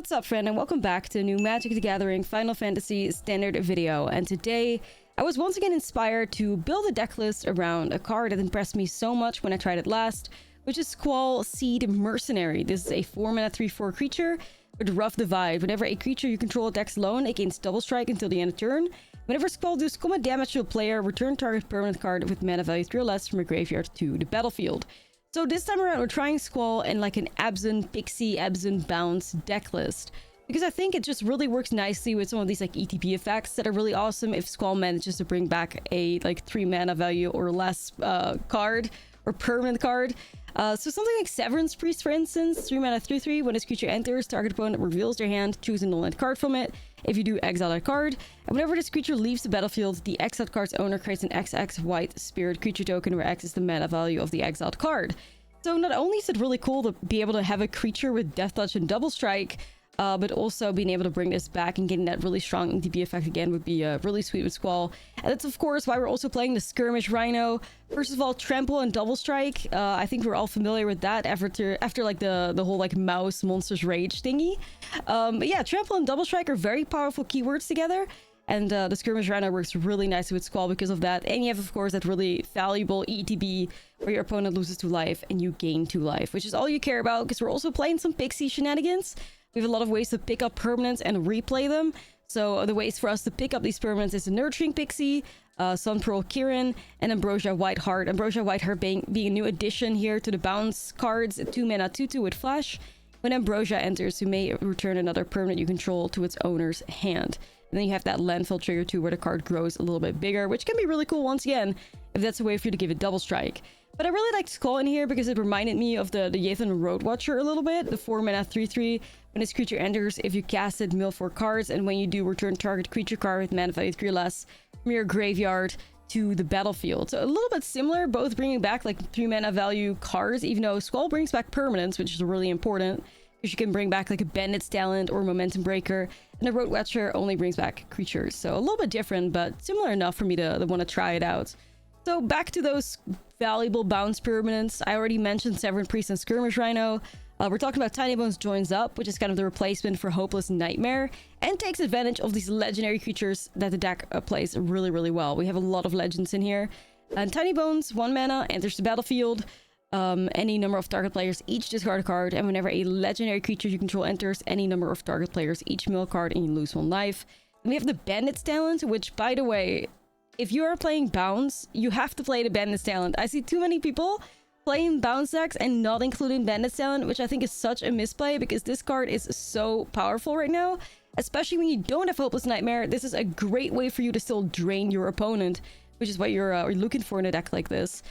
What's up, friend, and welcome back to a new Magic the Gathering Final Fantasy Standard video. And today, I was once again inspired to build a deck list around a card that impressed me so much when I tried it last, which is Squall Seed Mercenary. This is a 4-mana 3/4 creature with Rough Divide. Whenever a creature you control attacks alone, it gains double strike until the end of turn. Whenever Squall deals combat damage to a player, return target permanent card with mana value 3 or less from your graveyard to the battlefield. So this time around, we're trying Squall in like an Absent, Pixie, Absent, Bounce deck list. Because I think it just really works nicely with some of these like ETB effects that are really awesome if Squall manages to bring back a like 3 mana value or less card or permanent card. So something like Severance Priest, for instance, 3 mana 3/3. When this creature enters, target opponent reveals their hand, choose a null-land card from it. If you do, exile that card. And whenever this creature leaves the battlefield, the exiled card's owner creates an XX white spirit creature token where X is the mana value of the exiled card. So not only is it really cool to be able to have a creature with Death Touch and Double Strike, but also being able to bring this back and getting that really strong ETB effect again would be really sweet with Squall. And that's of course why we're also playing the Skirmish Rhino. First of all, Trample and Double Strike. I think we're all familiar with that after like the whole like mouse monsters rage thingy. But yeah, Trample and Double Strike are very powerful keywords together. And the Skirmish Rhino works really nicely with Squall because of that. And you have, of course, that really valuable ETB where your opponent loses 2 life and you gain 2 life, which is all you care about because we're also playing some Pixie shenanigans. We have a lot of ways to pick up permanents and replay them. So the ways for us to pick up these permanents is the Nurturing Pixie, Sunpearl Kirin, and Ambrosia Whiteheart. Ambrosia Whiteheart being a new addition here to the bounce cards, 2 mana 2/2 with Flash. When Ambrosia enters, you may return another permanent you control to its owner's hand. And then you have that landfill trigger too, where the card grows a little bit bigger, which can be really cool once again, if that's a way for you to give it double strike. But I really liked Squall in here because it reminded me of the Yathan Roadwatcher a little bit, the 4 mana 3/3. When this creature enters, if you cast it, mill 4 cards, and when you do, return target creature card with mana value 3 or less from your graveyard to the battlefield. So a little bit similar, both bringing back like 3 mana value cards, even though Squall brings back permanents, which is really important. Because you can bring back like a Bandit's Talent or Momentum Breaker, and the Roadwatcher only brings back creatures. So a little bit different, but similar enough for me to want to try it out. So back to those valuable bounce permanents. I already mentioned Severance Priest and Skirmish Rhino. We're talking about Tiny Bones Joins Up, which is kind of the replacement for Hopeless Nightmare, and takes advantage of these legendary creatures that the deck plays really, really well. We have a lot of legends in here. And Tiny Bones, 1 mana, enters the battlefield. Any number of target players each discard a card, and whenever a legendary creature you control enters, any number of target players each mill a card and you lose 1 life. And we have the Bandit's Talent, which, by the way, if you are playing Bounce, you have to play the Bandit's Talent. I see too many people playing Bounce decks and not including Bandit's Talent, which I think is such a misplay because this card is so powerful right now. Especially when you don't have Hopeless Nightmare, this is a great way for you to still drain your opponent, which is what you're looking for in a deck like this.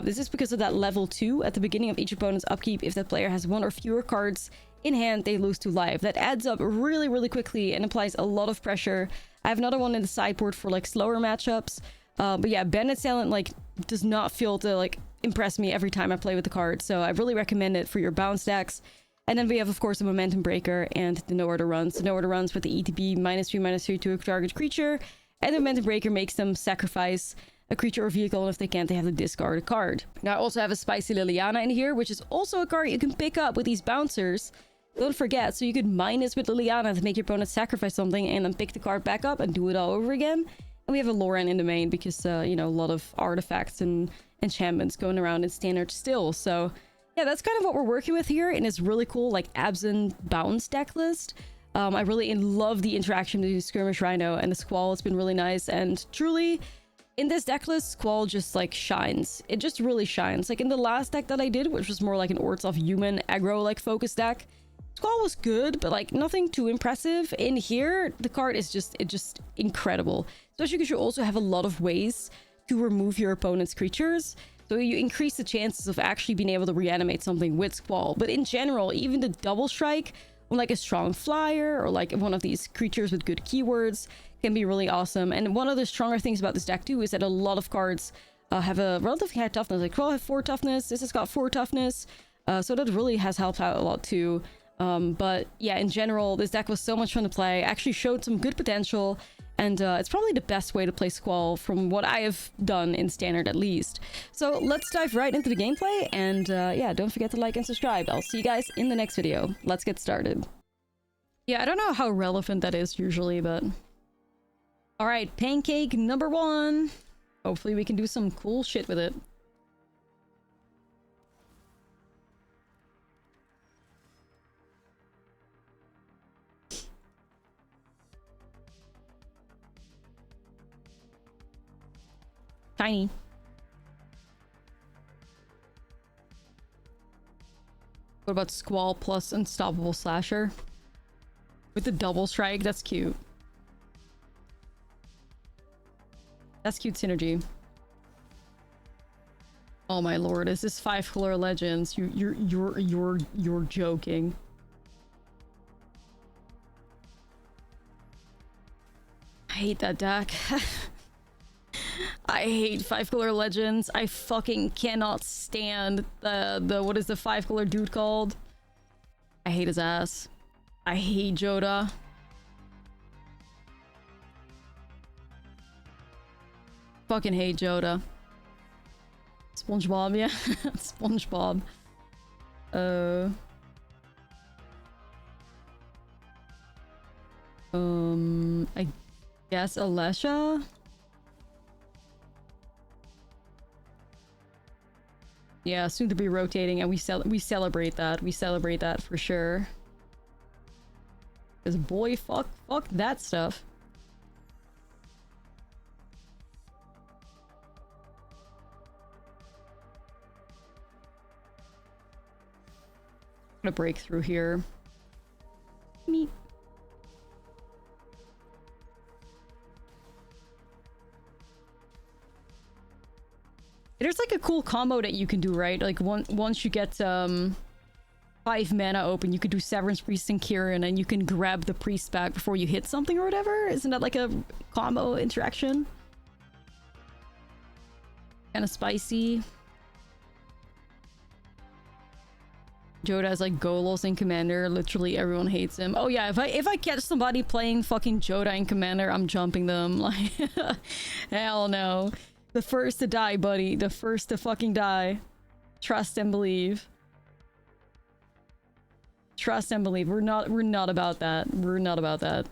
This is because of that level 2 at the beginning of each opponent's upkeep. If that player has 1 or fewer cards in hand, they lose 2 life. That adds up really, really quickly and applies a lot of pressure. I have another one in the sideboard for like slower matchups. But yeah, Bandit's Talent like does not feel to like impress me every time I play with the card. So I really recommend it for your bounce decks. And then we have, of course, the Momentum Breaker and the No Order Runs. The No Order Runs with the ETB -3/-3 to a target creature. And the Momentum Breaker makes them sacrifice a creature or vehicle, and if they can't, they have to discard a card. Now I also have a Spicy Liliana in here, which is also a card you can pick up with these bouncers. Don't forget, so you could minus with Liliana to make your opponent sacrifice something and then pick the card back up and do it all over again. And we have a Loran in the main because, you know, a lot of artifacts and enchantments going around in standard still. So yeah, that's kind of what we're working with here in this really cool like Absent Bounce deck list. I really love the interaction between Skirmish Rhino and the Squall. It's been really nice, and truly, in this deck list, Squall just like shines. It just really shines. Like in the last deck that I did, which was more like an Orthoff human aggro like focus deck, Squall was good, but like nothing too impressive. In here, the card is just incredible. Especially because you also have a lot of ways to remove your opponent's creatures. So you increase the chances of actually being able to reanimate something with Squall. But in general, even the double strike on like a strong flyer or like one of these creatures with good keywords can be really awesome. And one of the stronger things about this deck too is that a lot of cards have a relatively high toughness. Like Squall have 4 toughness, this has got 4 toughness, so that really has helped out a lot too. But yeah, in general, this deck was so much fun to play. Actually showed some good potential, and it's probably the best way to play Squall from what I have done in standard at least. So let's dive right into the gameplay, and yeah, don't forget to like and subscribe. I'll see you guys in the next video. Let's get started. Yeah, I don't know how relevant that is usually, but... Alright, pancake number 1. Hopefully we can do some cool shit with it. Tiny. What about Squall plus Unstoppable Slasher? With the double strike, that's cute. That's cute synergy. Oh my lord, is this 5-color legends? You're joking. I hate that deck. I hate 5-color legends. I fucking cannot stand the what is the 5-color dude called? I hate his ass. I hate Joda. Fucking hate Joda. SpongeBob, yeah. SpongeBob. I guess Alesha? Yeah, soon to be rotating, and we celebrate that. We celebrate that for sure. Cause boy, fuck that stuff. I'm gonna break through here. Meep. There's like a cool combo that you can do, right? Like once you get 5 mana open, you could do Severance Priest and Kieran, and you can grab the priest back before you hit something or whatever. Isn't that like a combo interaction? Kind of spicy. Joda has like Golos in Commander. Literally everyone hates him. Oh yeah, if I catch somebody playing fucking Joda in Commander, I'm jumping them. Like, hell no. The first to die, buddy. The first to fucking die. Trust and believe. Trust and believe. We're not about that. We're not about that.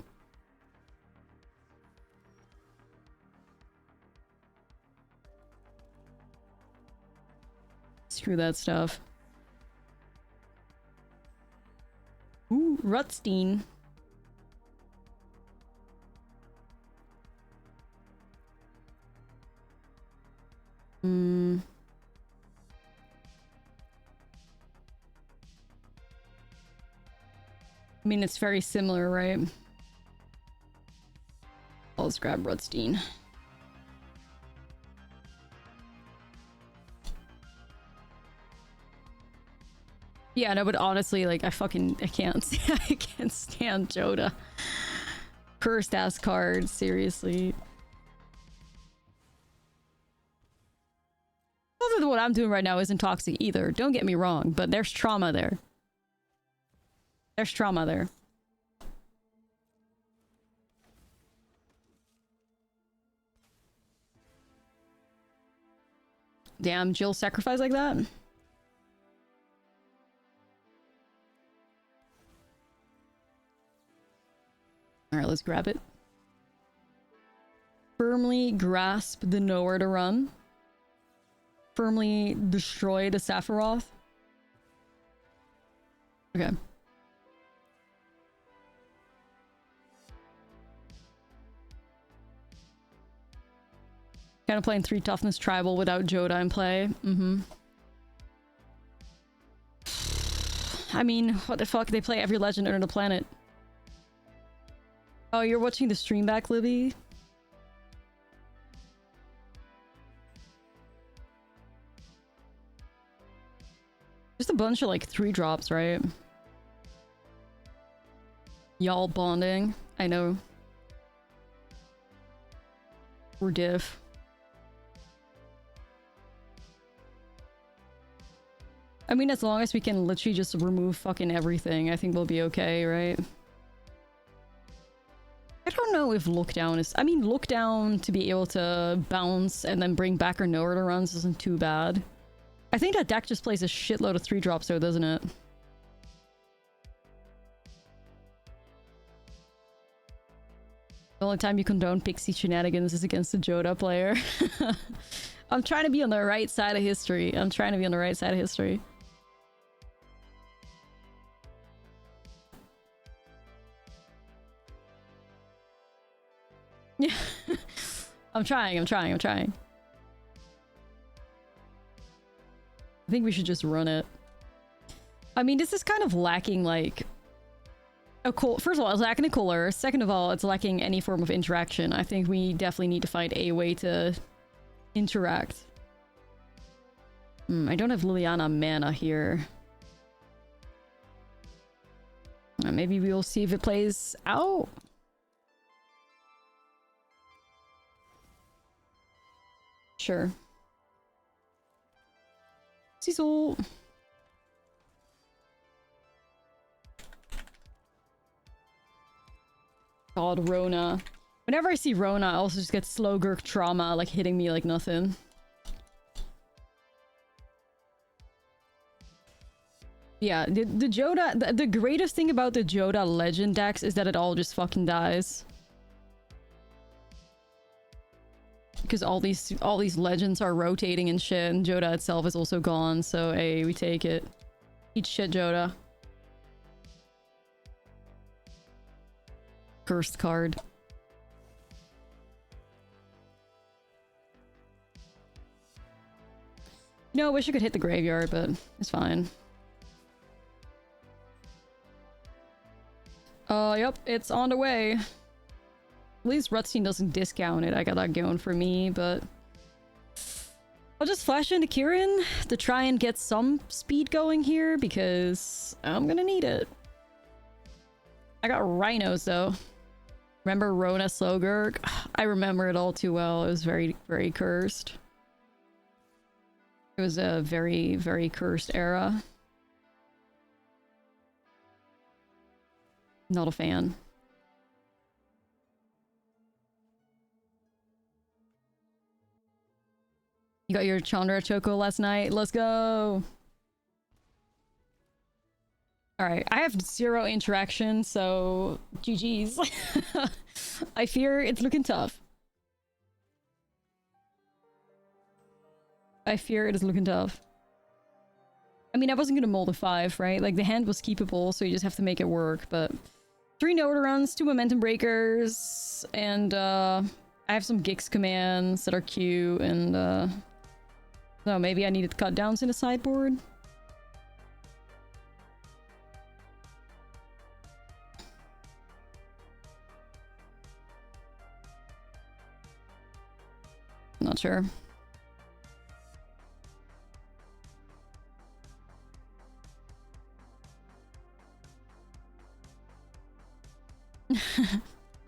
Screw that stuff. Ooh, Rutstein. I mean, it's very similar, right? Let's grab Rutstein. Yeah, no, but honestly, like, I can't I can't stand Joda. Cursed ass card, seriously. Other than what I'm doing right now isn't toxic either, don't get me wrong, but there's trauma there. There's trauma there. Damn, Jill sacrificed like that? Alright, let's grab it. Firmly grasp the nowhere to run. Firmly destroy the Sephiroth. Okay. Kind of playing 3 toughness tribal without Joda in play. I mean, what the fuck? They play every legend under the planet. Oh, you're watching the stream back, Libby? Just a bunch of like 3 drops, right? Y'all bonding. I know. We're diff. I mean, as long as we can literally just remove fucking everything, I think we'll be okay, right? I don't know if lookdown is... I mean, lookdown to be able to bounce and then bring back or nowhere to runs isn't too bad. I think that deck just plays a shitload of 3 drops though, doesn't it? The only time you condone pixie shenanigans is against the Joda player. I'm trying to be on the right side of history. I'm trying to be on the right side of history. Yeah. I'm trying. I think we should just run it. I mean, this is kind of lacking, like... First of all, it's lacking a cooler. Second of all, it's lacking any form of interaction. I think we definitely need to find a way to interact. I don't have Liliana mana here. Maybe we'll see if it plays out. Sure. Cecil. God, Rona. Whenever I see Rona, I also just get slow gurk trauma, like hitting me like nothing. Yeah, the Joda... The greatest thing about the Joda Legend decks is that it all just fucking dies. Because all these legends are rotating and shit, and Joda itself is also gone, so hey, we take it. Eat shit, Joda. Cursed card. No, wish I could hit the graveyard, but it's fine. Yep, it's on the way. At least Rutstein doesn't discount it. I got that going for me, but... I'll just flash into Kieran to try and get some speed going here, because I'm gonna need it. I got rhinos, though. Remember Rona Slogurk? I remember it all too well. It was very, very cursed. It was a very, very cursed era. Not a fan. You got your Chandra Choco last night? Let's go! Alright, I have 0 interaction, so GG's. I fear it's looking tough. I fear it is looking tough. I mean, I wasn't gonna mold a 5, right? Like, the hand was keepable, so you just have to make it work, but... 3 Node runs, 2 Momentum Breakers, and I have some Gix commands that are cute, and so maybe I needed cut downs in the sideboard. Not sure.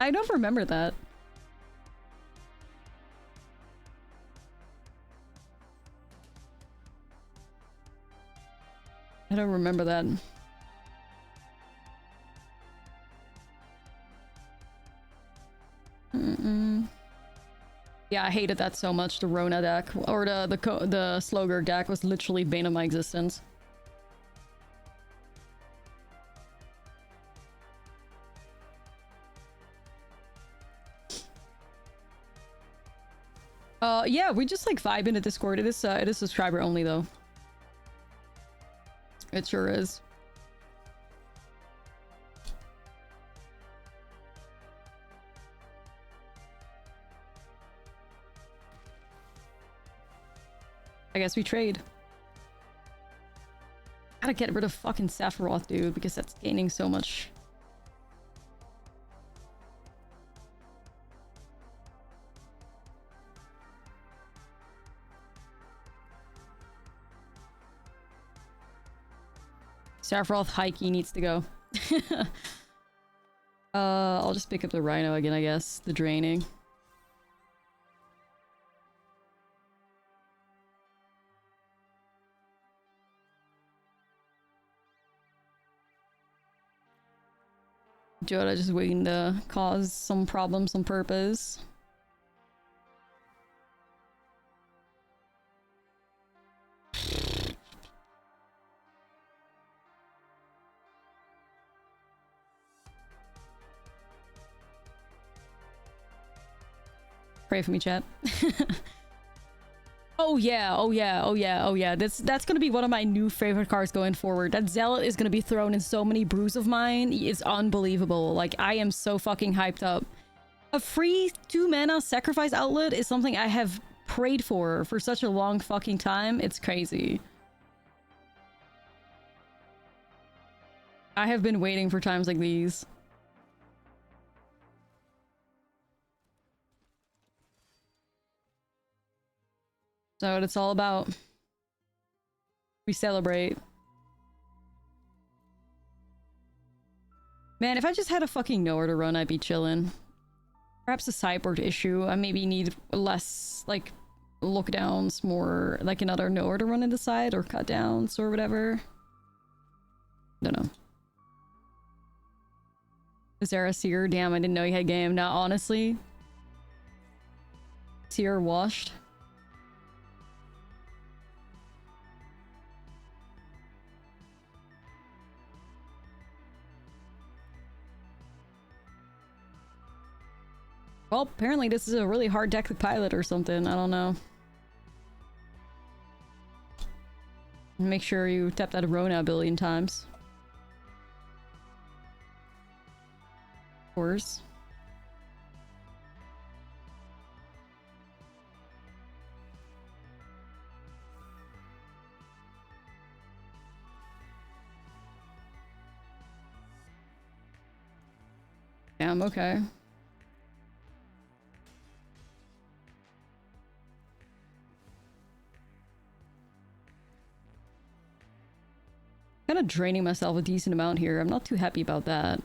I don't remember that. I don't remember that. Yeah, I hated that so much. The Rona deck, or the Slogurk deck, was literally bane of my existence. Yeah, we just like vibe in the Discord. It is subscriber only though. It sure is. I guess we trade. Gotta get rid of fucking Sephiroth, dude, because that's gaining so much. Sephiroth Heike needs to go. I'll just pick up the Rhino again, I guess. The draining. Joda just waiting to cause some problems on purpose. Pray for me, chat. Oh yeah, oh yeah, oh yeah, oh yeah. That's gonna be one of my new favorite cards going forward. That Zealot is gonna be thrown in so many brews of mine. It's unbelievable. Like, I am so fucking hyped up. A free 2-mana sacrifice outlet is something I have prayed for such a long fucking time. It's crazy. I have been waiting for times like these. So what it's all about. We celebrate. Man, if I just had a fucking nowhere to run, I'd be chillin'. Perhaps a sideboard issue. I maybe need less, like, look downs, more like another nowhere to run in the side, or cut downs, or whatever. Don't know. Is there a seer? Damn, I didn't know you had game. Now, honestly. Seer washed. Well, apparently this is a really hard deck to pilot or something. I don't know. Make sure you tap that Rona a billion times. Of course. Damn, okay. Kind of draining myself a decent amount here. I'm not too happy about that.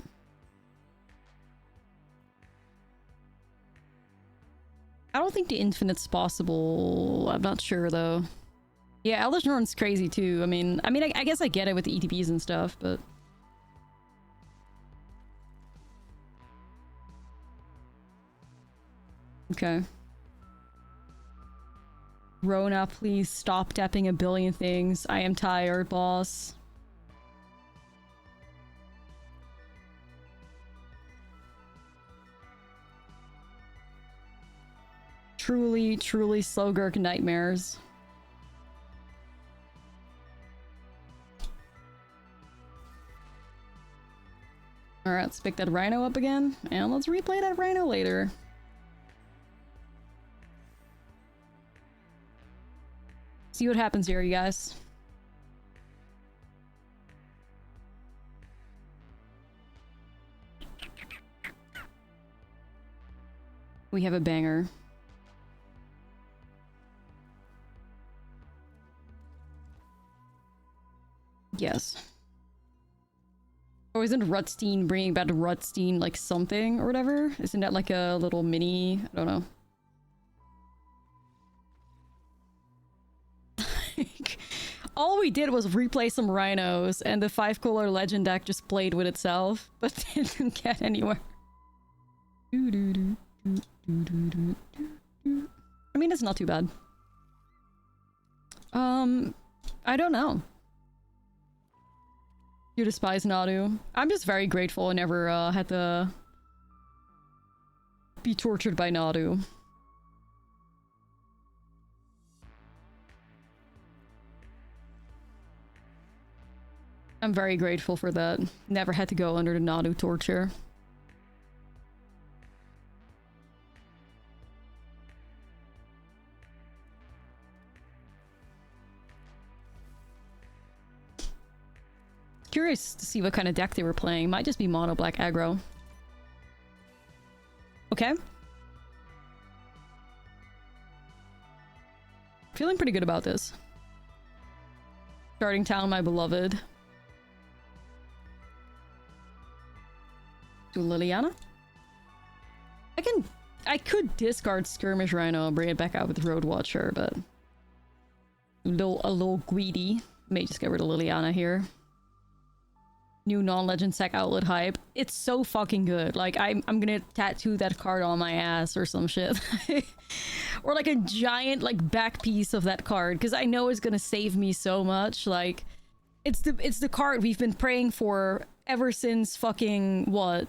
I don't think the infinite's possible. I'm not sure though. Yeah, Eldritch Norn's crazy too. I mean, I guess I get it with the ETBs and stuff, but okay. Rona, please stop tapping a billion things. I am tired, boss. Truly, truly Slowgurk nightmares. Alright, let's pick that Rhino up again, and let's replay that Rhino later. See what happens here, you guys. We have a banger. Yes. Oh, isn't Rutstein bringing back Rutstein like something or whatever? Isn't that like a little mini? I don't know. All we did was replay some rhinos, and the 5-color legend deck just played with itself, but didn't get anywhere. I mean, it's not too bad. I don't know. You despise Nadu. I'm just very grateful I never had to be tortured by Nadu. I'm very grateful for that. Never had to go under the Nadu torture. Curious to see what kind of deck they were playing. Might just be mono black aggro. Okay. Feeling pretty good about this. Starting town, my beloved. To Liliana? I could discard Skirmish Rhino and bring it back out with Road Watcher, but a little greedy. May just get rid of Liliana here. New non-legend sec outlet hype. It's so fucking good. Like, I'm gonna tattoo that card on my ass or some shit. Or like a giant like back piece of that card, because I know it's gonna save me so much. Like, it's the card we've been praying for ever since fucking what?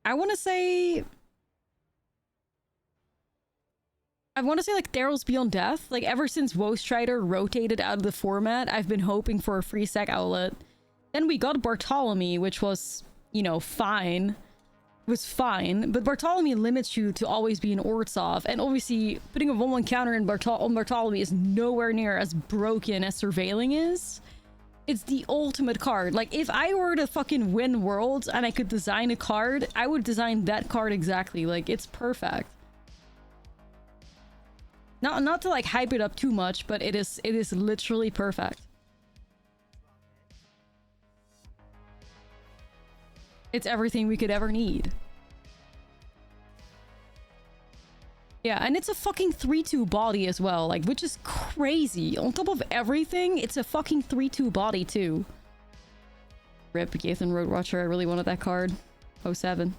I want to say I want to say like Daryl's Beyond Death. Like ever since Woe Strider rotated out of the format, I've been hoping for a free sec outlet. Then we got Bartholomew, which was, you know, fine. It was fine, but Bartholomew limits you to always be an Ortsov, and obviously putting a 1/1 counter in on Bartholomew is nowhere near as broken as Surveilling is. It's the ultimate card. Like, if I were to fucking win Worlds and I could design a card, I would design that card exactly. Like, it's perfect. Not to like hype it up too much, but it is literally perfect. It's everything we could ever need. Yeah, and it's a fucking 3/2 body as well, like, which is crazy. On top of everything, it's a fucking 3/2 body too. Rip Gathan Roadwatcher, I really wanted that card. 07.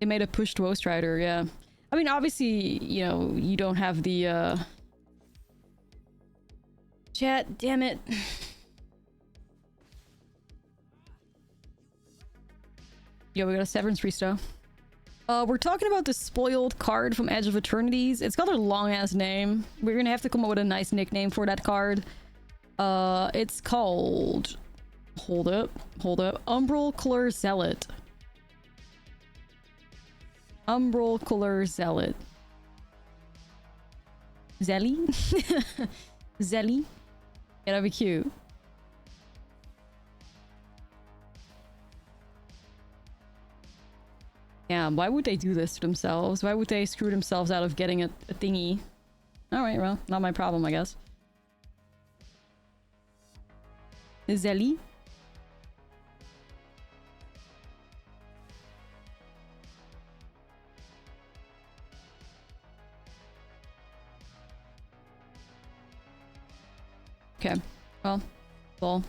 They made a pushed Woe Strider, yeah. I mean, obviously, you know, you don't have the, Chat, damn it. Yo, we got a Severance Resto. We're talking about the spoiled card from Edge of Eternities. It's got a long-ass name. We're gonna have to come up with a nice nickname for that card. It's called... Hold up. Umbral Colour Zealot. Umbral Colour Zealot. Zelly? Zelly? Yeah, that'd be cute. Yeah, why would they do this to themselves? Why would they screw themselves out of getting a thingy? Alright, well, not my problem, I guess. Zelly? Okay, well.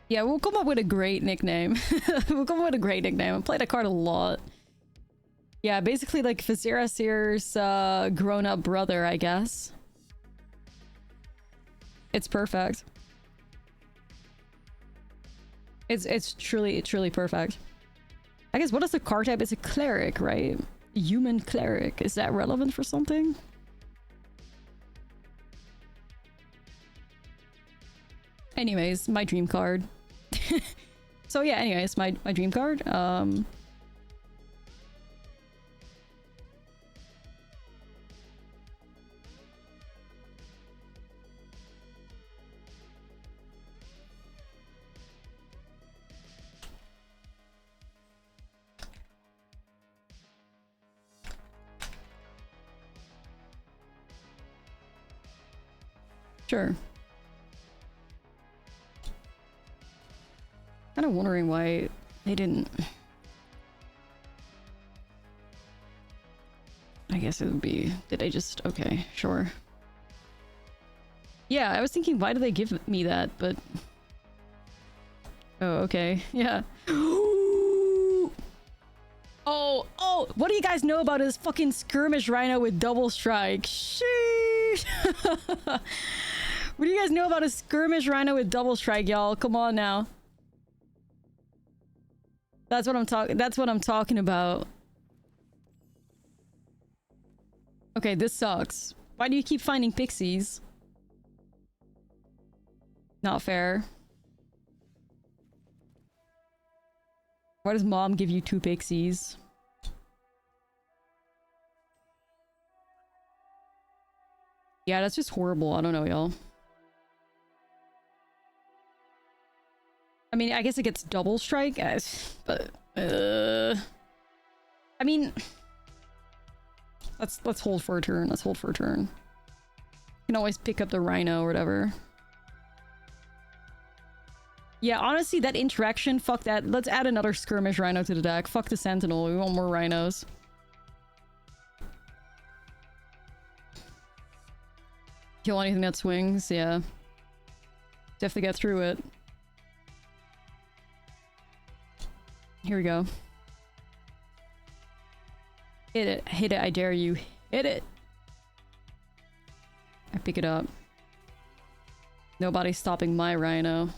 Yeah, we'll come up with a great nickname. We'll come up with a great nickname. I played that card a lot. Yeah, basically like Vizirasir's grown-up brother, I guess. It's perfect. It's truly perfect. I guess what is the card type? It's a cleric, right? Human cleric. Is that relevant for something? Anyways, my dream card. So yeah, anyways, my dream card. Sure. Kind of wondering why they didn't. I guess it would be, did they just, okay, sure. Yeah, I was thinking, why do they give me that, but... Oh, okay, yeah. Oh, what do you guys know about his fucking skirmish rhino with double strike? Sheesh! What do you guys know about a skirmish rhino with double strike, y'all? Come on now. That's what I'm talking about. Okay, this sucks. Why do you keep finding pixies? Not fair. Why does mom give you 2 pixies? Yeah, that's just horrible. I don't know, y'all. I mean, I guess it gets double strike, guys, but I mean, let's hold for a turn. Let's hold for a turn. You can always pick up the rhino or whatever. Yeah, honestly, that interaction, fuck that. Let's add another skirmish rhino to the deck. Fuck the sentinel. We want more rhinos. Kill anything that swings, yeah. Have to get through it. Here we go. Hit it, I dare you. Hit it! I pick it up. Nobody's stopping my rhino.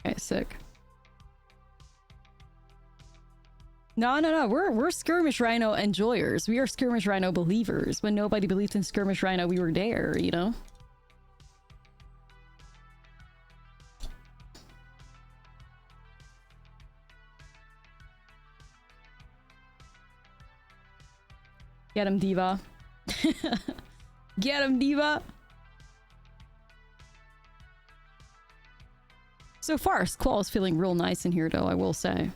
Okay, sick. No. We're Skirmish Rhino enjoyers. We are Skirmish Rhino believers. When nobody believed in Skirmish Rhino, we were there, you know? Get him, Diva. Get him, Diva. So far, Squall is feeling real nice in here, though, I will say.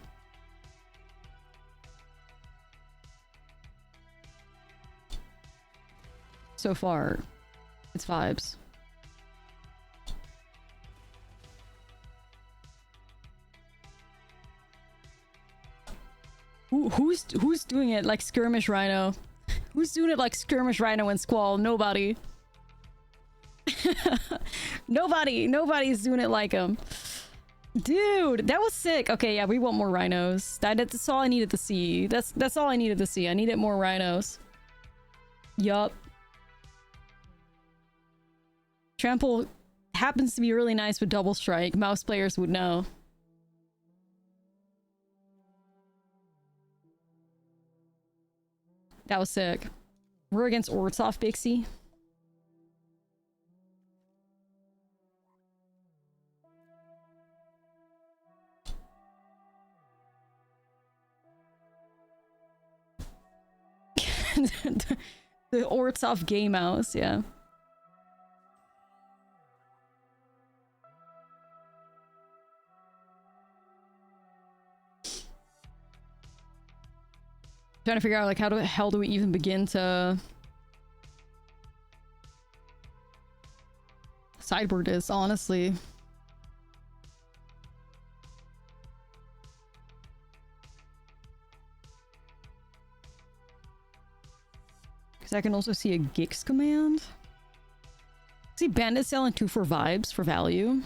So far, it's vibes. Who's doing it like Skirmish Rhino? Who's doing it like Skirmish Rhino and Squall? Nobody. Nobody's doing it like him. Dude, that was sick. Okay, yeah, we want more rhinos. That's all I needed to see. That's all I needed to see. I needed more rhinos. Yup. Trample happens to be really nice with double strike. Mouse players would know. That was sick. We're against Ortsoff, Bixie. The Ortsoff Gay Mouse, yeah. Trying to figure out like how the hell do we even begin to sideboard this, honestly. Because I can also see a Gix command. See Bandit Cell and 2 for vibes for value.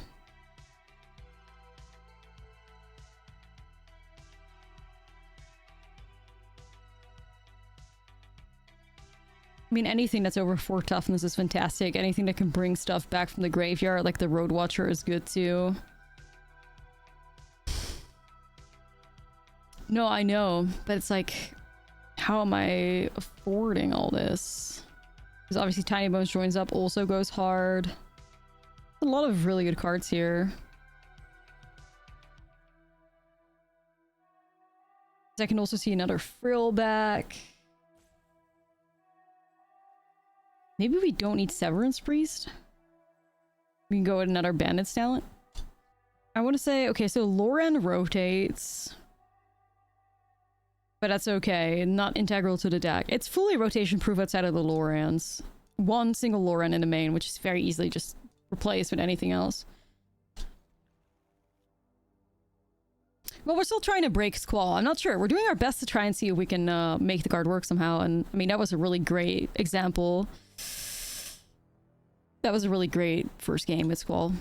I mean, anything that's over 4 toughness is fantastic. Anything that can bring stuff back from the graveyard, like the Road Watcher, is good too. No, I know, but it's like, how am I affording all this? Because obviously Tiny Bones joins up also goes hard. A lot of really good cards here. I can also see another Frill back. Maybe we don't need Severance Priest. We can go with another Bandit's talent. I want to say, okay, so Loran rotates. But that's okay, not integral to the deck. It's fully rotation proof outside of the Lorans. One single Loran in the main, which is very easily just replaced with anything else. Well, we're still trying to break Squall. I'm not sure. We're doing our best to try and see if we can make the card work somehow. And I mean, that was a really great example. That was a really great first game with Squall.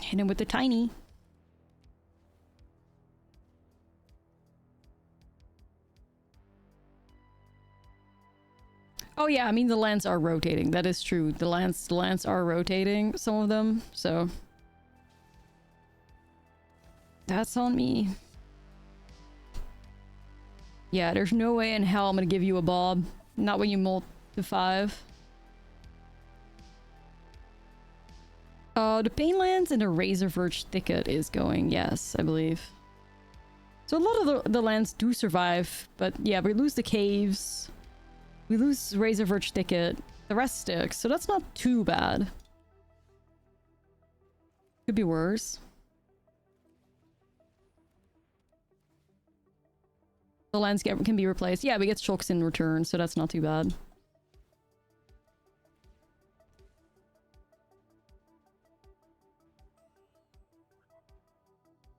Hit him with the tiny. Oh yeah, I mean the lands are rotating. That is true. The lands are rotating, some of them, so that's on me. Yeah, there's no way in hell I'm gonna give you a Bob. Not when you molt to 5. The Painlands and the Razorverge Thicket is going, yes, I believe. So a lot of the lands do survive, but yeah, we lose the caves. We lose Razorverge Thicket. The rest sticks, so that's not too bad. Could be worse. The lands can be replaced. Yeah, we get Shulks in return, so that's not too bad.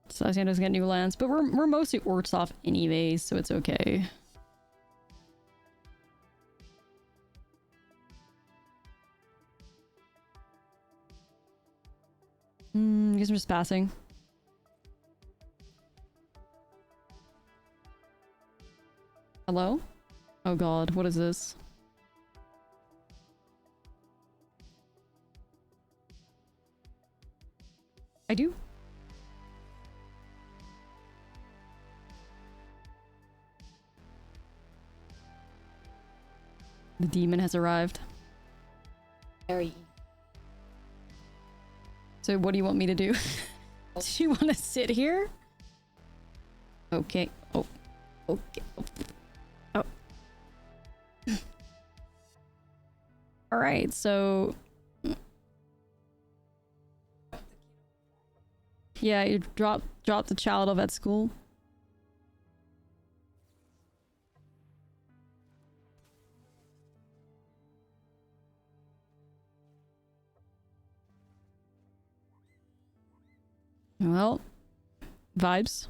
Sassian doesn't get new lands, but we're mostly Ortsoff anyways, so it's okay. I guess I'm just passing. Hello? Oh god, what is this? I do. The demon has arrived. Very. So what do you want me to do? Do you want to sit here? Okay. Oh. Okay. Oh. All right. So. Yeah, you drop the child off at school. Well, vibes.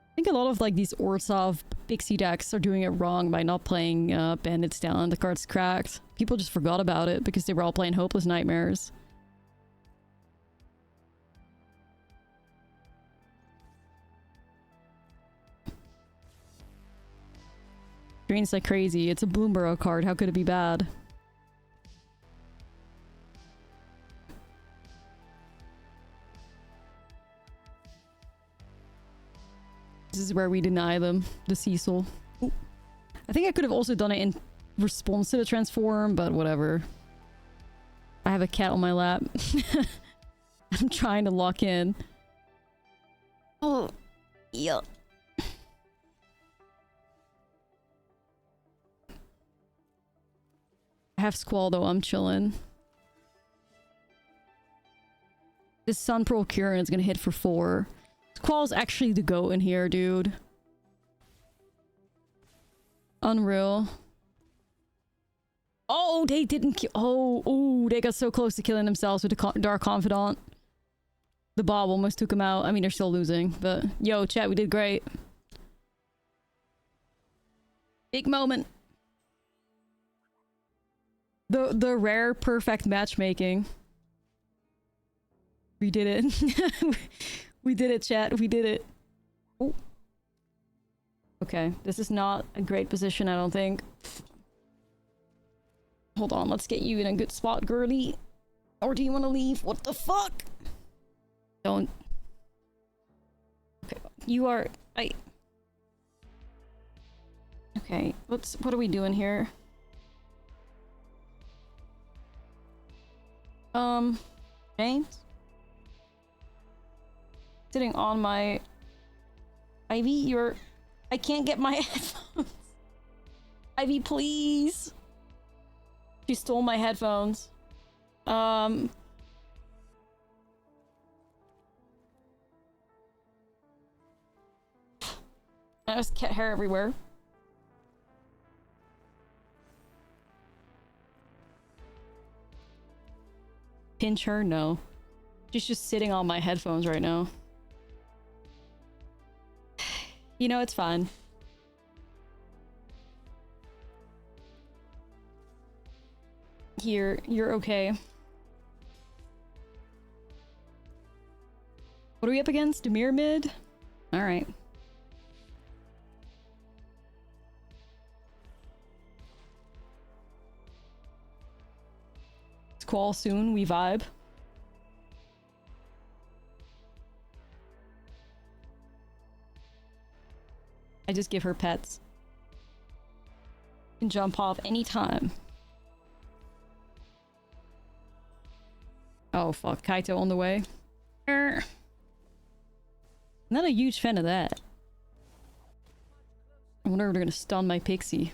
I think a lot of like these Orzhov pixie decks are doing it wrong by not playing Bandits down. The card's cracked. People just forgot about it because they were all playing Hopeless Nightmares. Green's like crazy. It's a Bloomborough card. How could it be bad? This is where we deny them the Cecil. Ooh. I think I could have also done it in response to the transform, but whatever. I have a cat on my lap. I'm trying to lock in. Oh, yeah. I have Squall though, I'm chilling. This Sun Procurant is gonna hit for 4. Squall's actually the GOAT in here, dude. Unreal. Oh, they didn't kill. Oh, they got so close to killing themselves with the Dark Confidant. The Bob almost took him out. I mean, they're still losing, but yo, chat, we did great. Big moment. The rare perfect matchmaking. We did it. We did it, chat. We did it. Oh. Okay, this is not a great position, I don't think. Hold on, let's get you in a good spot, girly. Or do you want to leave? What the fuck? Don't. Okay, you are... Okay, what are we doing here? James? Sitting on my... Ivy, you're... I can't get my headphones. Ivy, please. She stole my headphones. There's cat hair everywhere. Pinch her? No. She's just sitting on my headphones right now. You know, it's fine. Here, you're okay. What are we up against? Demir mid? Alright. Squall soon, we vibe. I just give her pets. Can jump off anytime. Oh fuck, Kaito on the way. Not a huge fan of that. I wonder if they're gonna stun my pixie.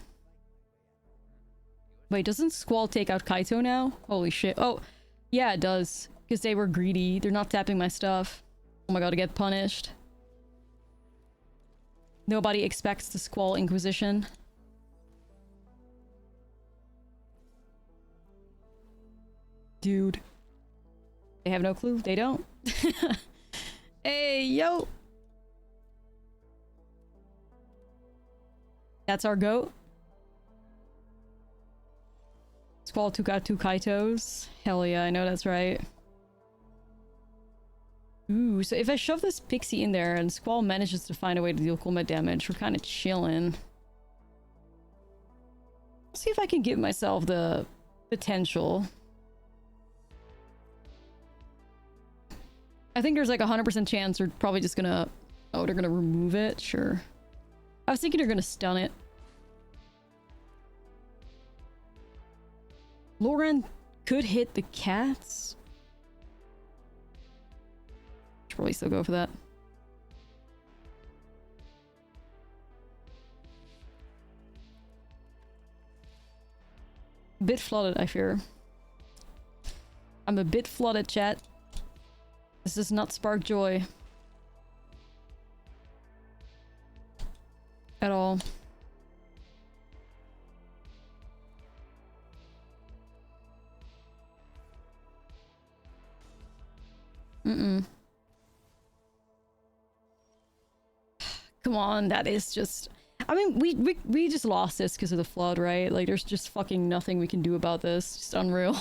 Wait, doesn't Squall take out Kaito now? Holy shit. Oh, yeah, it does. Because they were greedy. They're not tapping my stuff. Oh my god, to get punished. Nobody expects the Squall Inquisition. Dude. They have no clue. They don't. Hey, yo! That's our goat. Squall took out 2 Kaitos. Hell yeah, I know that's right. Ooh, so if I shove this pixie in there and Squall manages to find a way to deal combat damage, we're kind of chilling. See if I can give myself the potential. I think there's like 100% chance they're probably just gonna... Oh, they're gonna remove it? Sure. I was thinking they're gonna stun it. Lauren could hit the cats. Should probably still go for that. Bit flooded, I fear. I'm a bit flooded, chat. This does not spark joy. At all. Mm-mm. Come on, that is just... I mean, we just lost this because of the flood, right? Like, there's just fucking nothing we can do about this. Just unreal.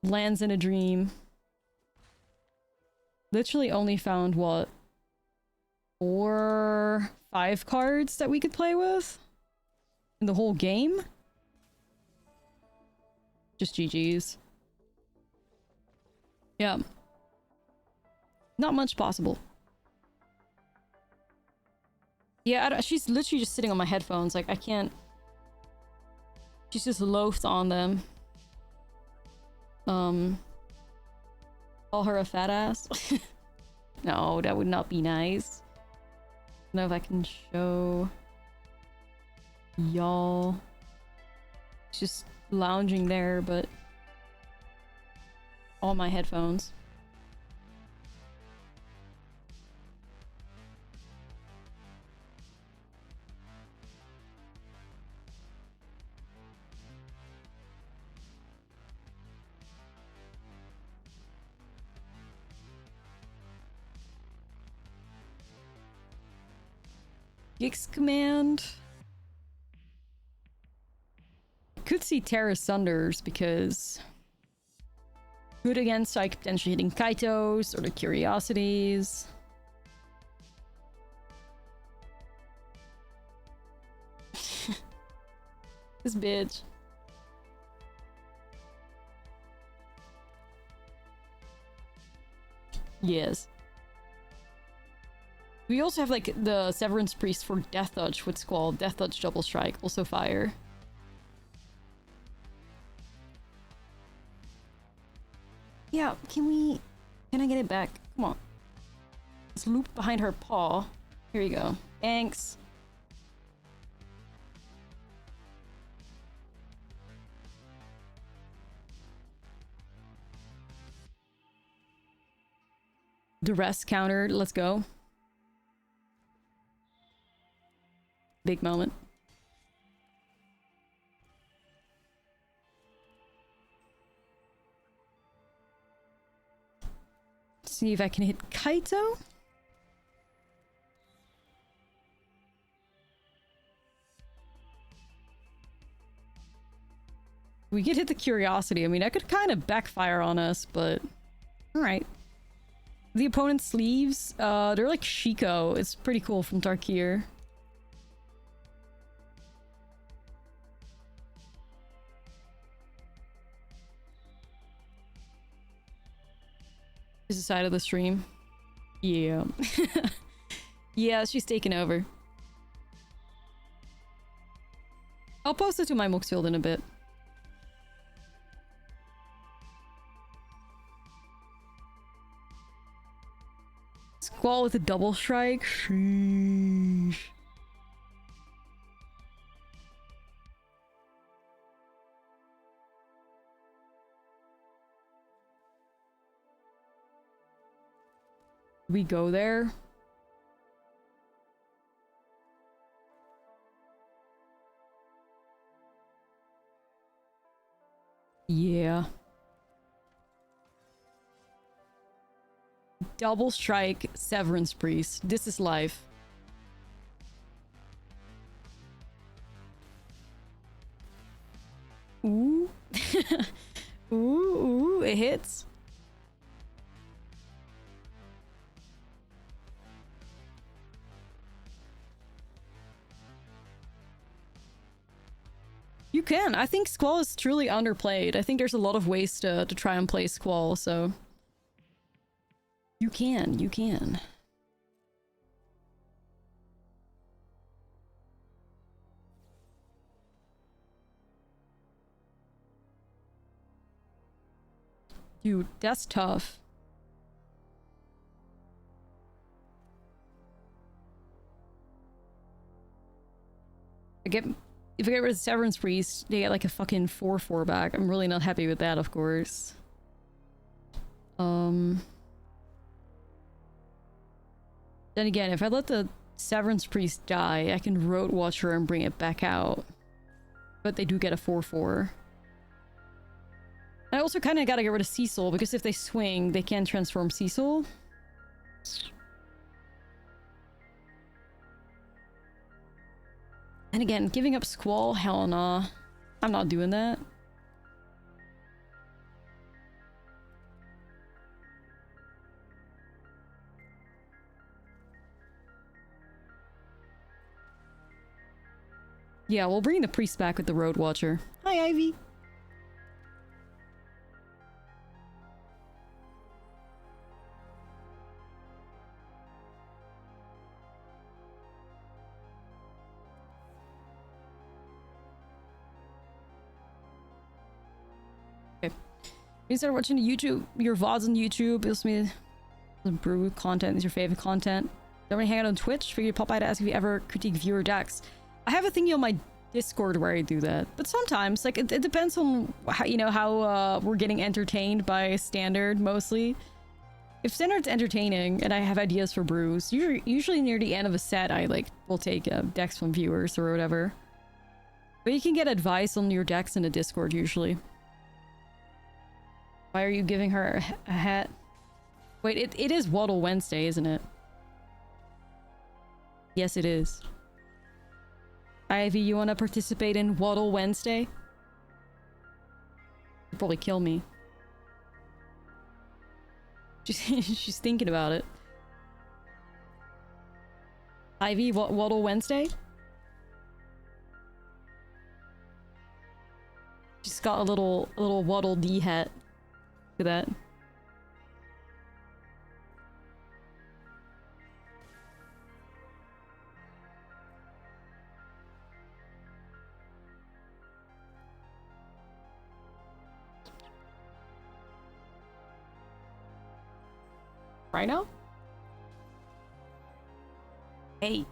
Lands in a dream. Literally only found, what? 4, 5 cards that we could play with? In the whole game? Just GG's. Yeah. Not much possible. Yeah, she's literally just sitting on my headphones. Like, I can't... She's just loafed on them. Call her a fat ass? No, that would not be nice. I don't know if I can show... y'all. She's just lounging there, but... all my headphones. Gix command. Could see Terra Sunders because good against like potentially hitting Kaitos or the Curiosities. This bitch. Yes. We also have like the Severance Priest for Death Touch with Squall. Death Touch Double Strike, also fire. Yeah, can I get it back? Come on. Let's loop behind her paw. Here you go. Thanks. The rest counter, let's go. Big moment. See if I can hit Kaito. We could hit the Curiosity. I mean, that could kind of backfire on us, but... Alright. The opponent's sleeves, they're like Shiko. It's pretty cool from Tarkir. Is the side of the stream. Yeah. Yeah, she's taken over. I'll post it to my Moxfield in a bit. Squall with a double strike. Sheesh. We go there. Yeah. Double strike, Severance Priest. This is life. Ooh. Ooh, it hits. You can. I think Squall is truly underplayed. I think there's a lot of ways to try and play Squall, so... You can, you can. Dude, that's tough. If I get rid of Severance Priest, they get like a fucking 4/4 back. I'm really not happy with that, of course. Then again, if I let the Severance Priest die, I can Road Watcher and bring it back out. But they do get a 4/4. I also kind of gotta get rid of Cecil, because if they swing, they can transform Cecil. And again, giving up Squall? Hell nah. I'm not doing that. Yeah, we'll bring the priest back with the Road Watcher. Hi, Ivy. You start watching YouTube, your VODs on YouTube. You'll see the brew content is your favorite content. Don't really hang out on Twitch. Figure pop by to ask if you ever critique viewer decks. I have a thingy on my Discord where I do that, but sometimes, like, it depends on how, you know, how we're getting entertained by Standard mostly. If Standard's entertaining and I have ideas for brews, usually near the end of a set, I will take decks from viewers or whatever. But you can get advice on your decks in the Discord usually. Why are you giving her a hat? Wait, it is Waddle Wednesday, isn't it? Yes, it is. Ivy, you want to participate in Waddle Wednesday? You'll probably kill me. She's thinking about it. Ivy, Waddle Wednesday? She's got a little Waddle D hat. Look at that. Right now? Hey.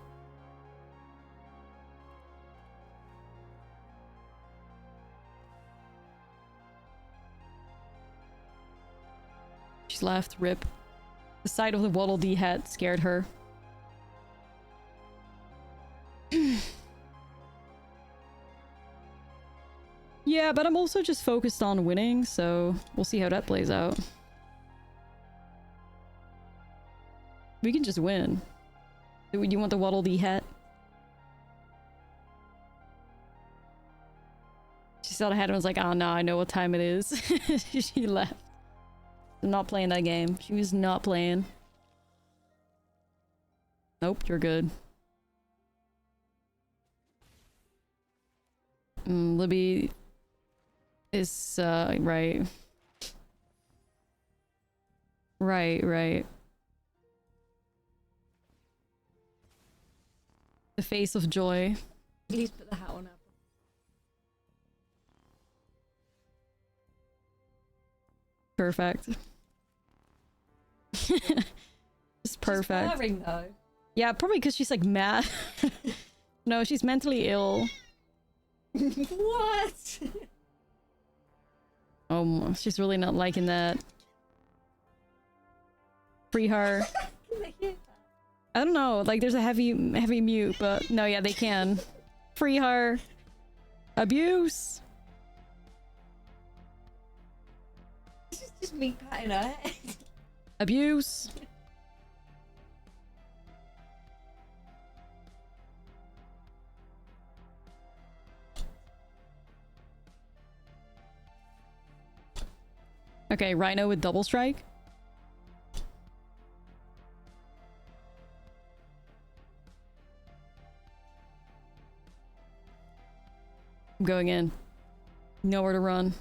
She's left. Rip. The sight of the Waddle Dee hat scared her. Yeah, but I'm also just focused on winning, so we'll see how that plays out. We can just win. Do you want the Waddle Dee hat? She saw the hat and was like, oh no, I know what time it is. She left. I'm not playing that game. She was not playing. Nope, you're good. Libby is, right. Right. The face of joy. Please put the hat on up. Perfect. It's perfect. She's purring, though. Yeah, probably because she's like mad. No, she's mentally ill. What? Oh, she's really not liking that. Free her. I don't know, like there's a heavy mute, but no, yeah, they can. Free her. Abuse. This is just me patting her head. Abuse. Okay, Rhino with double strike. I'm going in. Nowhere to run.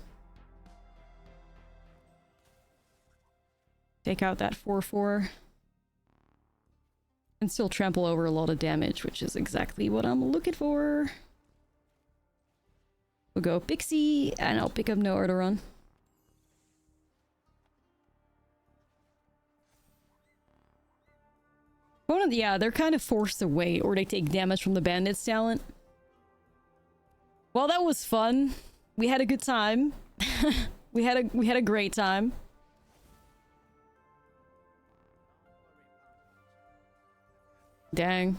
Take out that 4/4. And still trample over a lot of damage, which is exactly what I'm looking for. We'll go Pixie, and I'll pick up Nowhere to Run. Yeah, they're kind of forced to wait, or they take damage from the Bandit's talent. Well, that was fun. We had a good time. we had a great time. Dang.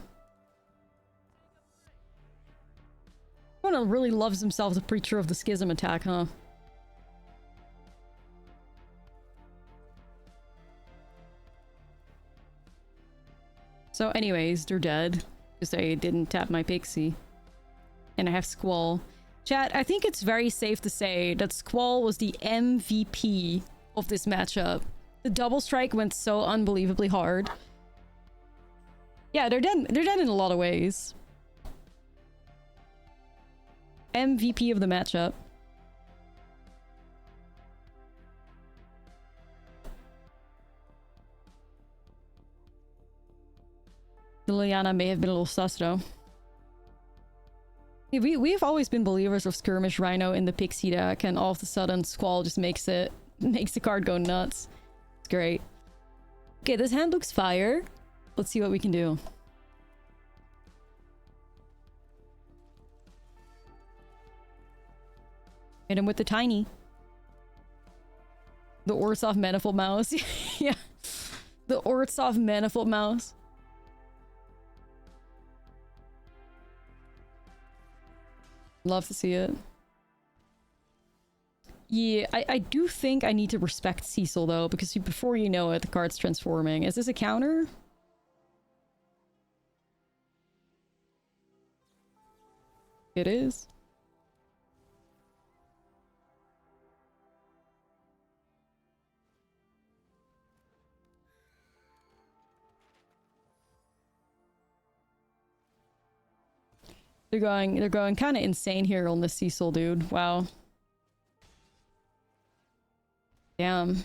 One really loves himself the Preacher of the Schism attack, huh? So anyways, they're dead. Because I didn't tap my Pixie. And I have Squall. Chat, I think it's very safe to say that Squall was the MVP of this matchup. The double strike went so unbelievably hard. Yeah, they're dead in a lot of ways. MVP of the matchup. Liliana may have been a little sus though. Yeah, we've always been believers of Skirmish Rhino in the Pixie deck, and all of a sudden Squall just makes the card go nuts. It's great. Okay, this hand looks fire. Let's see what we can do. Hit him with the tiny. The Orzhov Manifold Mouse. Yeah. The Orzhov Manifold Mouse. Love to see it. Yeah, I do think I need to respect Cecil though, because before you know it, the card's transforming. Is this a counter? It is. They're going kind of insane here on the Cecil dude. Wow. Damn.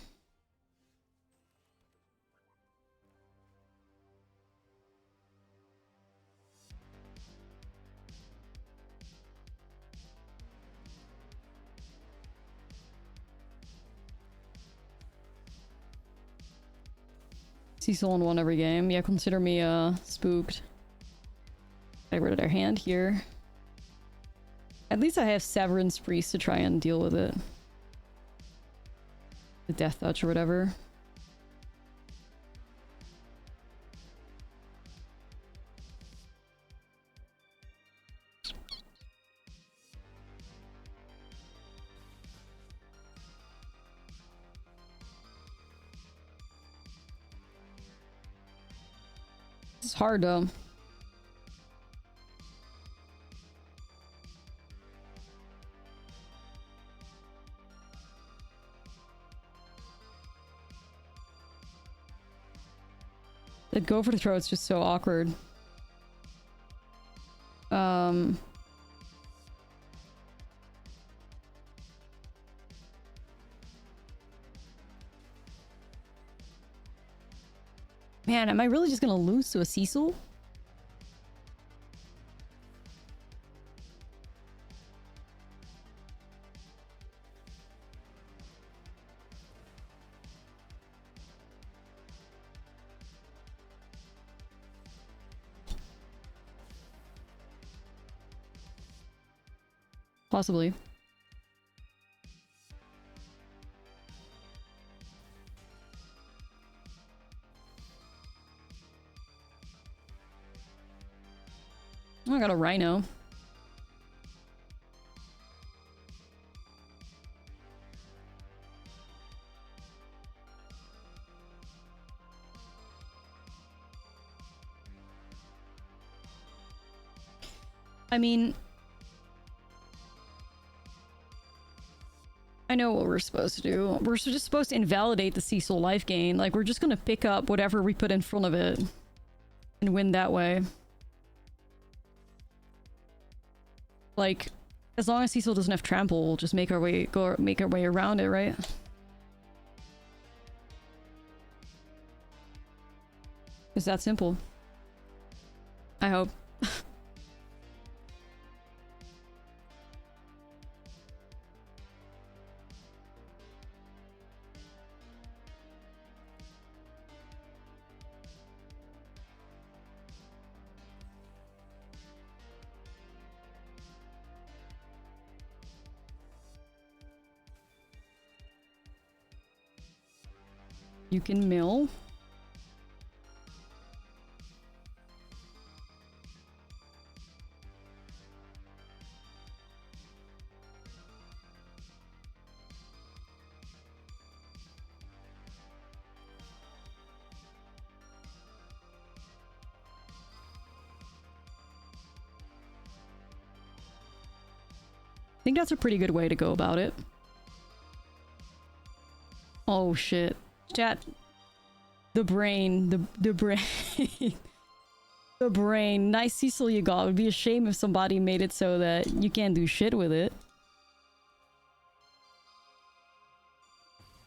Cecil on one every game. Yeah, consider me spooked. Get rid of their hand here. At least I have Severance Priest to try and deal with it. The Death Touch or whatever. This is hard though. That go for the throat's just so awkward. Man, am I really just gonna lose to a Cecil? Possibly. Oh, I got a Rhino. I mean, I know what we're supposed to do. We're just supposed to invalidate the Cecil life gain. Like, we're just gonna pick up whatever we put in front of it and win that way. Like, As long as Cecil doesn't have trample, we'll just make our way around it, right? It's that simple. I hope. You can mill. I think that's a pretty good way to go about it. Oh shit. Chat. The brain. The brain. The brain. Nice Cecil you got. It would be a shame if somebody made it so that you can't do shit with it.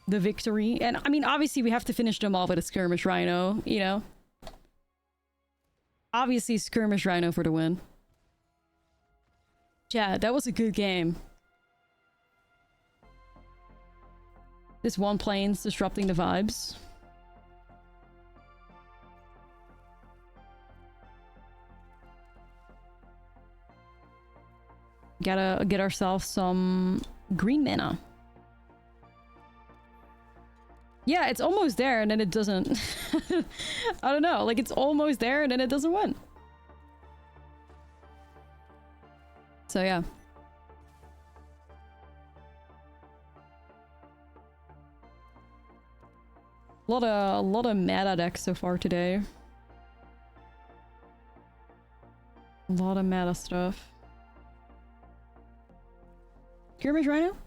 The victory. And I mean, obviously we have to finish them off with a skirmish rhino, you know? Obviously skirmish rhino for the win. Chat, that was a good game. This one plane's disrupting the vibes. Gotta get ourselves some green mana. Yeah, it's almost there and then it doesn't. I don't know, like it's almost there and then it doesn't win. So yeah. A lot of meta decks so far today. A lot of meta stuff. Skirmish Rhino?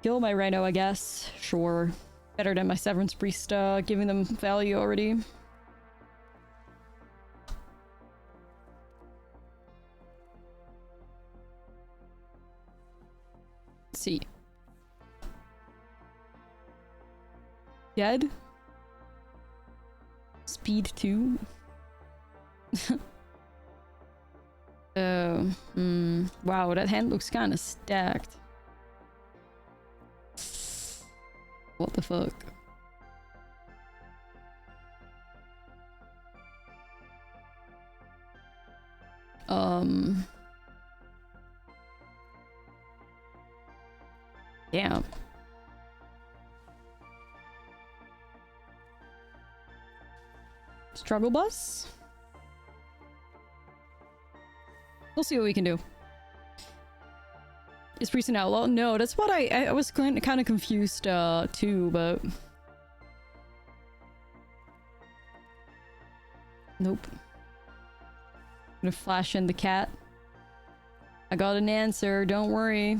Kill my Rhino, I guess. Sure. Better than my Severance Priest, giving them value already. Let's see. Dead? Speed 2? Wow, that hand looks kind of stacked. What the fuck? Damn. Struggle bus? We'll see what we can do. Is Priest an outlaw? No, that's what I was kind of confused too, but nope. I'm gonna flash in the cat. I got an answer, don't worry.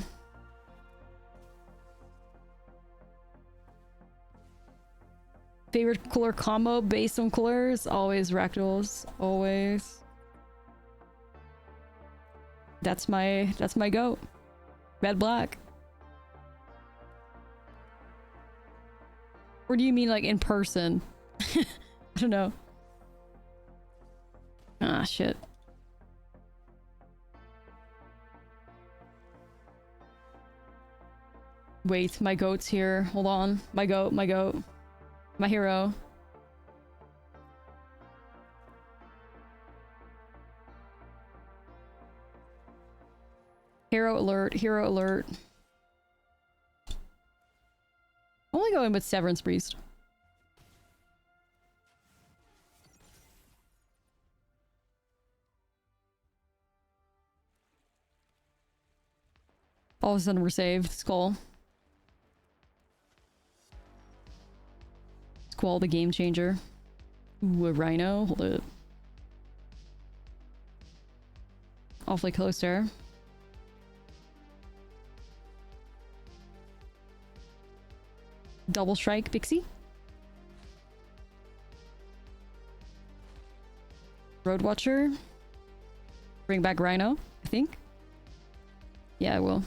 Favorite color combo based on colors? Always Rakdos. Always. That's my goat. Red black. Or do you mean like in person? I don't know. Ah, shit. Wait, my goat's here. Hold on. My goat, my goat. My hero. Hero alert, hero alert. I'm only going with Severance Priest. All of a sudden we're saved. Squall. Squall the game changer. Ooh, a Rhino. Hold it. Awfully close there. Double strike, Pixie. Road Watcher. Bring back Rhino, I think. Yeah, I will.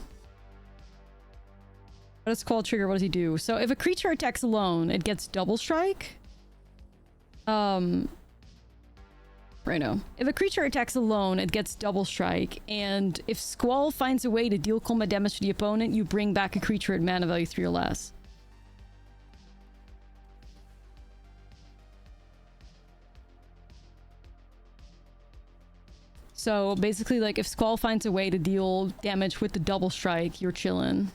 What does Squall trigger? What does he do? So if a creature attacks alone, it gets double strike. Rhino. If a creature attacks alone, it gets double strike. And if Squall finds a way to deal combat damage to the opponent, you bring back a creature at mana value 3 or less. So basically, like, if Squall finds a way to deal damage with the double strike, you're chillin'.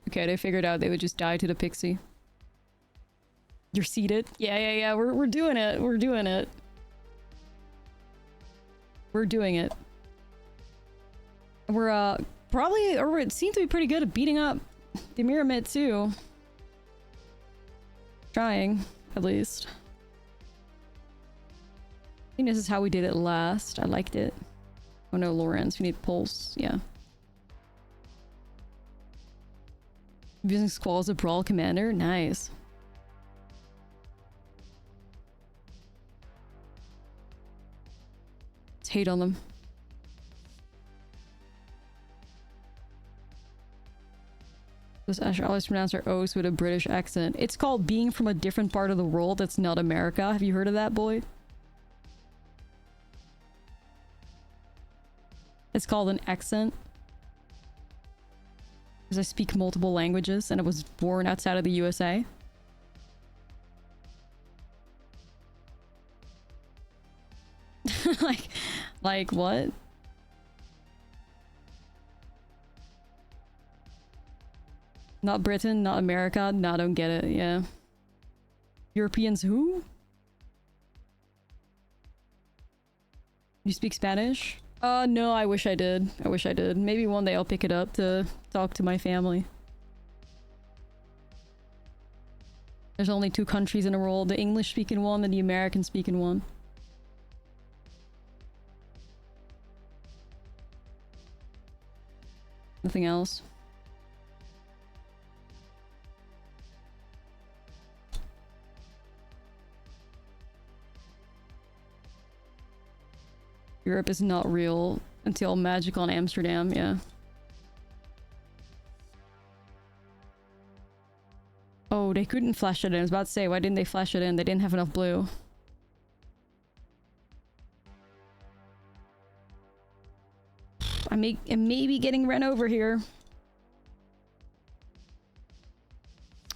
Okay, they figured out they would just die to the pixie. You're seated? Yeah, we're doing it. We're doing it. We're doing it. We're, probably, or it seemed to be pretty good at beating up the Myramid, too. Trying, at least. I think this is how we did it last. I liked it. Oh no, Lorenz, we need pulse. Yeah. Using Squall as a brawl commander? Nice. Let's hate on them. Does Asher always pronounce our O's with a British accent? It's called being from a different part of the world that's not America. Have you heard of that, boy? It's called an accent. Because I speak multiple languages and I was born outside of the USA. like what? Not Britain, not America. No, I don't get it. Yeah. Europeans who? You speak Spanish? No, I wish I did. I wish I did. Maybe one day I'll pick it up to talk to my family. There's only 2 countries in the world, the English-speaking one and the American-speaking one. Nothing else. Europe is not real until Magical in Amsterdam, yeah. Oh, they couldn't flash it in. I was about to say, why didn't they flash it in? They didn't have enough blue. I may be getting run over here.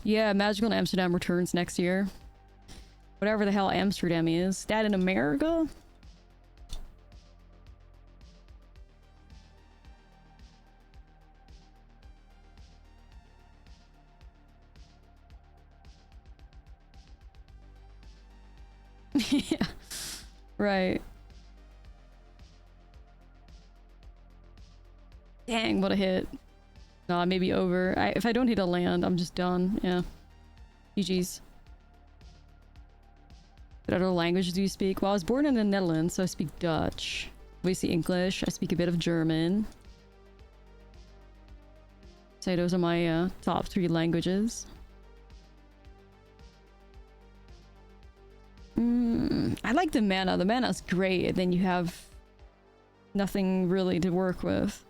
Yeah, Magical in Amsterdam returns next year. Whatever the hell Amsterdam is. That in America? Yeah, right. Dang, what a hit. Nah, maybe over. If I don't hit a land, I'm just done. Yeah. GG's. What other languages do you speak? Well, I was born in the Netherlands, so I speak Dutch. Obviously English. I speak a bit of German. So those are my top 3 languages. I like the mana. The mana's great, and then you have nothing really to work with.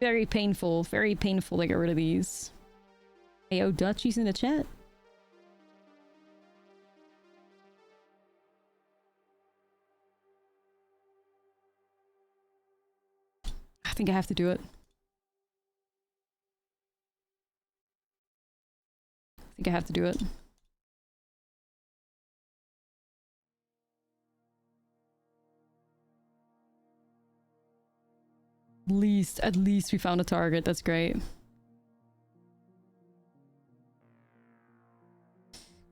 Very painful to get rid of these. Hey, oh, Dutchie's in the chat. I think I have to do it. I have to do it. At least we found a target. That's great.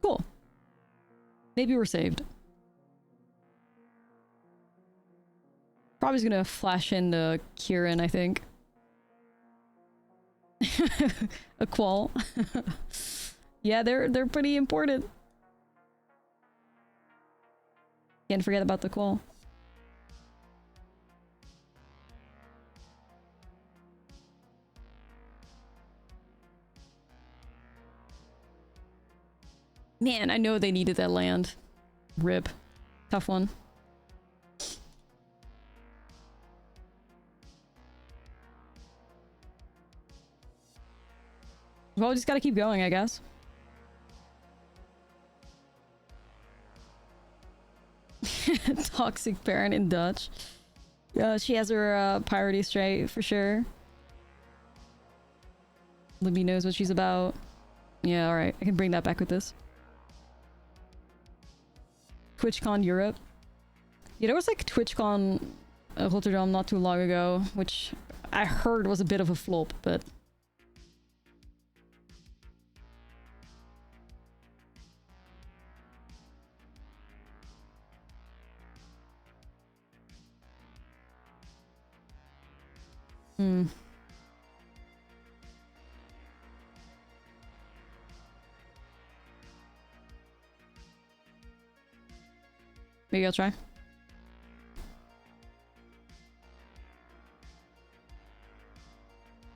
Cool. Maybe we're saved. Probably just gonna flash in the Kieran, I think. A Quall. Yeah, they're pretty important. Can't forget about the Quall. Man, I know they needed that land. Rip. Tough one. Well, we just gotta keep going, I guess. Toxic parent in Dutch. Yeah, she has her priority straight for sure. Libby knows what she's about. Yeah, alright. I can bring that back with this. TwitchCon Europe. Yeah, there was like TwitchCon Rotterdam not too long ago, which I heard was a bit of a flop, but... Hmm. Maybe I'll try.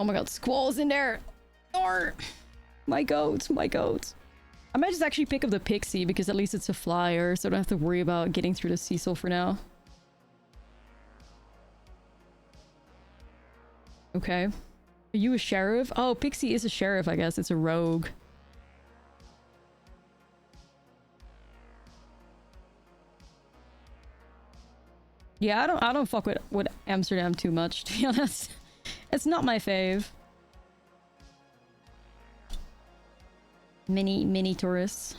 Oh my god, Squall's in there! Or my goats, my goats. I might just actually pick up the Pixie because at least it's a flyer, so I don't have to worry about getting through the Cecil for now. Okay. Are you a sheriff? Oh, Pixie is a sheriff, I guess. It's a rogue. Yeah, I don't fuck with Amsterdam too much, to be honest. It's not my fave. Mini tourists.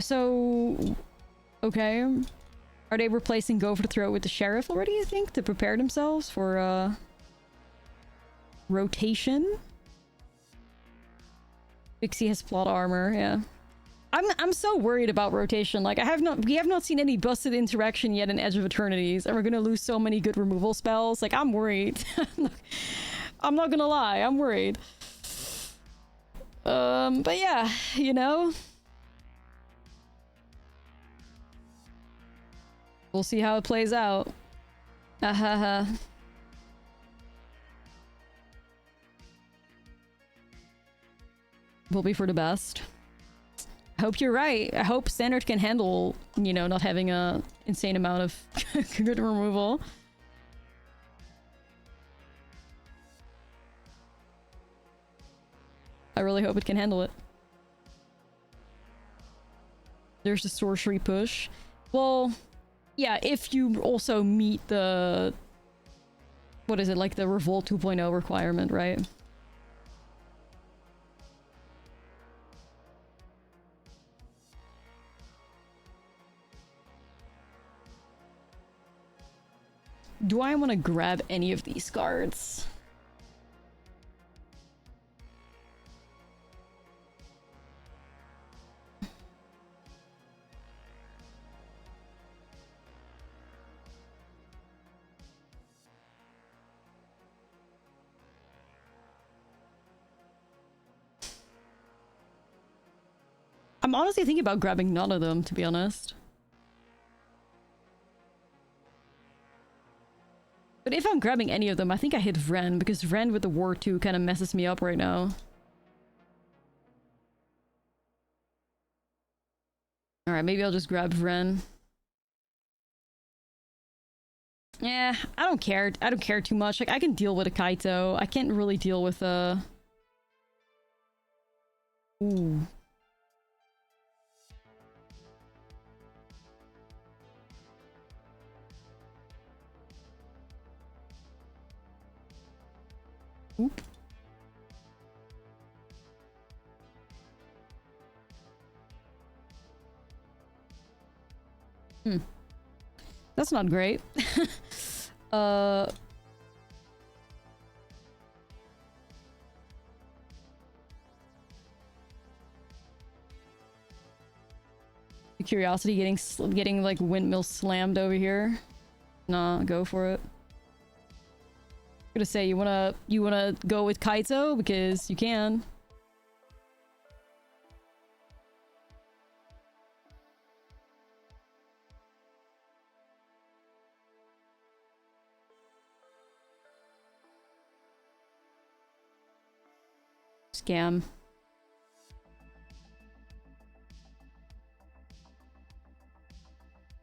So, okay. Are they replacing Go for the Throat with the sheriff already, you think? To prepare themselves for rotation? Pixie has plot armor, yeah. I'm so worried about rotation. Like we have not seen any busted interaction yet in Edge of Eternities, and we're gonna lose so many good removal spells. Like, I'm worried. I'm not gonna lie, I'm worried. But yeah, you know. We'll see how it plays out. Ahaha. Will be for the best. I hope you're right. I hope Standard can handle, you know, not having a insane amount of good removal. I really hope it can handle it. There's the sorcery push. Well, yeah, if you also meet the... What is it, like the Revolt 2.0 requirement, right? Do I want to grab any of these cards? I'm honestly thinking about grabbing none of them, to be honest. But if I'm grabbing any of them, I think I hit Vren, because Vren with the War 2 kind of messes me up right now. Alright, maybe I'll just grab Vren. Yeah, I don't care. I don't care too much. Like, I can deal with a Kaito. I can't really deal with a... Ooh. Oop. That's not great. Curiosity getting like windmill slammed over here. Nah, go for it. I'm gonna say you wanna go with Kaito because you can. Scam.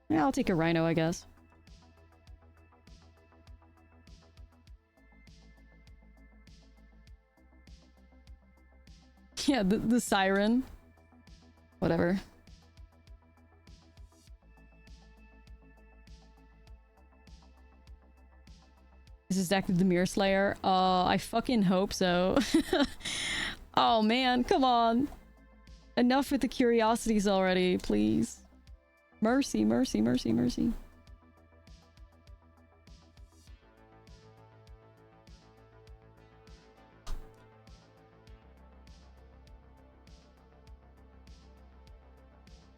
Yeah, I'll take a Rhino, I guess. Yeah, the Siren. Whatever. Is this deck the Mirror Slayer? I fucking hope so. Oh man, come on. Enough with the curiosities already, please. Mercy, mercy, mercy, mercy.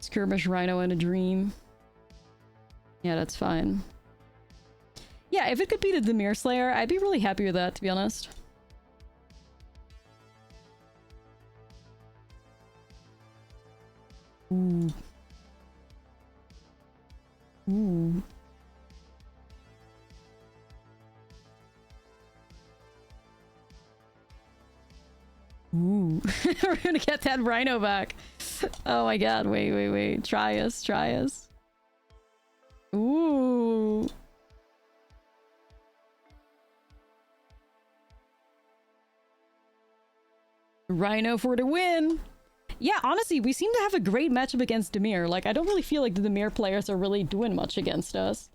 Skirmish Rhino in a dream. Yeah, that's fine. Yeah, if it could beat the Mirror Slayer, I'd be really happy with that, to be honest. Ooh. Ooh. Ooh. We're gonna get that Rhino back. Oh my god, wait, wait, wait. Try us, try us. Ooh. Rhino for the win! Yeah, honestly, we seem to have a great matchup against Dimir. Like, I don't really feel like the Dimir players are really doing much against us.